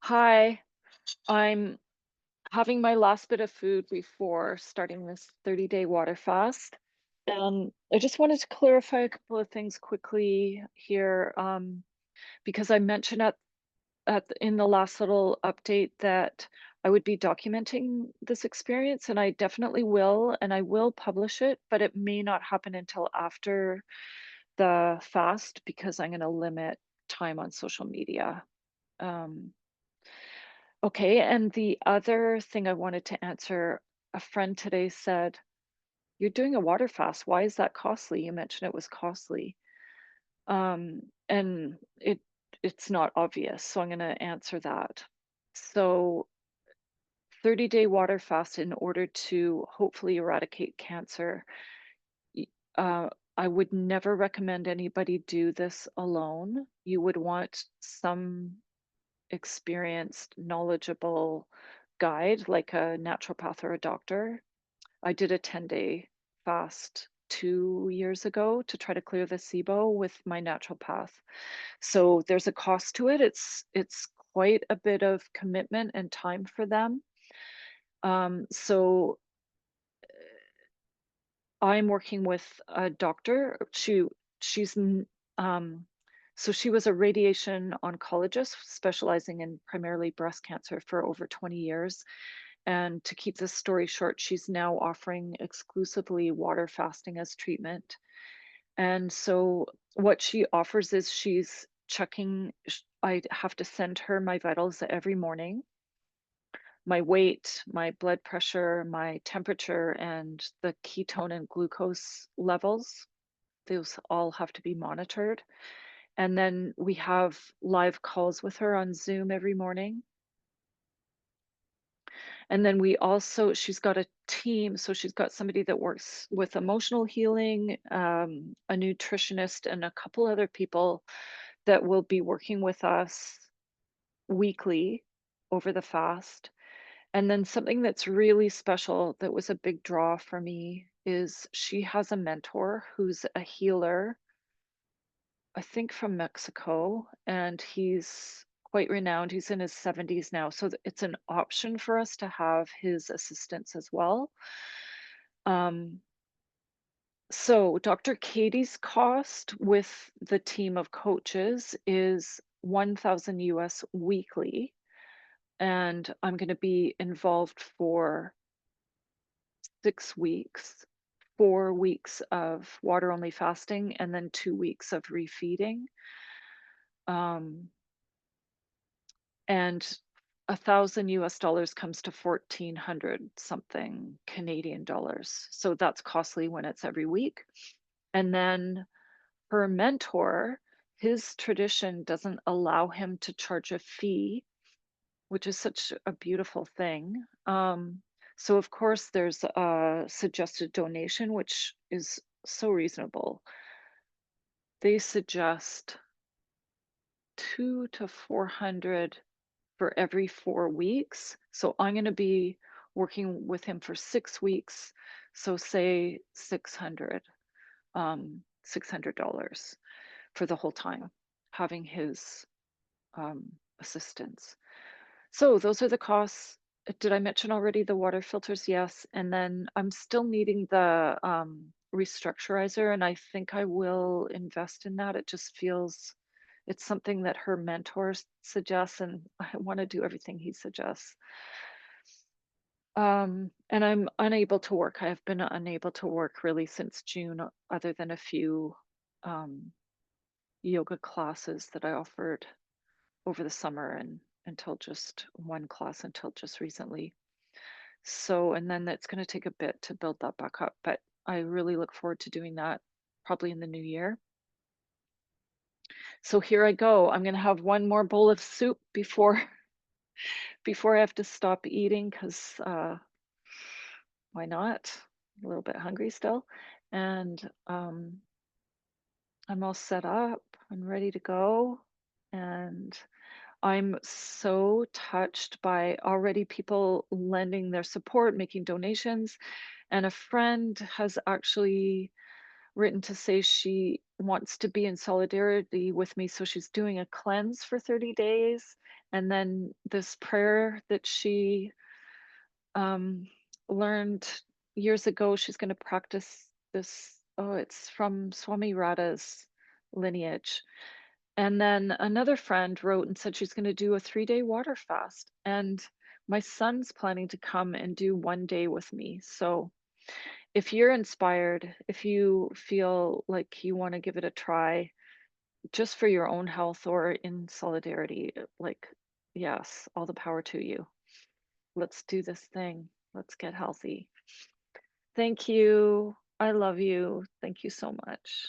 Hi, I'm having my last bit of food before starting this 30-day water fast. And I just wanted to clarify a couple of things quickly here, because I mentioned in the last little update that I would be documenting this experience, and I definitely will, and I will publish it, but it may not happen until after the fast because I'm going to limit time on social media. Um, Okay, and the other thing I wanted to answer, a friend today said, "You're doing a water fast. Why is that costly? You mentioned it was costly." And it's not obvious, so I'm going to answer that. So, 30-day water fast in order to hopefully eradicate cancer. y- Uh, I would never recommend anybody do this alone. You would want some experienced, knowledgeable guide, like a naturopath or a doctor. I did a 10-day fast 2 years ago to try to clear the SIBO with my naturopath. So there's a cost to it. It's quite a bit of commitment and time for them. So I'm working with a doctor. She's so she was a radiation oncologist specializing in primarily breast cancer for over 20 years. And to keep this story short, she's now offering exclusively water fasting as treatment. And so what she offers is she's checking, I have to send her my vitals every morning, my weight, my blood pressure, my temperature, and the ketone and glucose levels. Those all have to be monitored. And then we have live calls with her on Zoom every morning. And then we also, she's got a team. So she's got somebody that works with emotional healing, a nutritionist, and a couple other people that will be working with us weekly over the fast. And then something that's really special that was a big draw for me is she has a mentor who's a healer, I think from Mexico, and he's quite renowned. He's in his 70s now, so it's an option for us to have his assistance as well. Um, so Dr. Katie's cost with the team of coaches is 1,000 US weekly, and I'm going to be involved for 6 weeks, 4 weeks of water only fasting, and then 2 weeks of refeeding. Um, and 1,000 US dollars comes to 1,400 something Canadian dollars. So that's costly when it's every week. And then her mentor, his tradition doesn't allow him to charge a fee, which is such a beautiful thing. So of course there's a suggested donation, which is so reasonable. They suggest 2 to 400 for every 4 weeks. So I'm going to be working with him for 6 weeks. So say 600, $600 for the whole time, having his assistance. So those are the costs. Did I mention already the water filters? Yes. And then I'm still needing the restructurizer, and I think I will invest in that. It just feels it's something that her mentor suggests, and I want to do everything he suggests. And I'm unable to work. I have been unable to work really since June, other than a few um, yoga classes that I offered over the summer and until just one class until just recently. So, and then that's going to take a bit to build that back up, but I really look forward to doing that probably in the new year. So here I go. I'm going to have one more bowl of soup before before I have to stop eating because why not? A little bit hungry still. And I'm all set up. I'm ready to go. And I'm so touched by already people lending their support, making donations. And a friend has actually written to say she wants to be in solidarity with me, so she's doing a cleanse for 30 days, and then this prayer that she, um, learned years ago, she's gonna practice this. Oh, it's from Swami Radha's lineage. And then another friend wrote and said she's gonna do a 3-day water fast, and my son's planning to come and do 1 day with me. So if you're inspired, if you feel like you wanna give it a try, just for your own health or in solidarity, like, yes, all the power to you. Let's do this thing. Let's get healthy. Thank you. I love you. Thank you so much.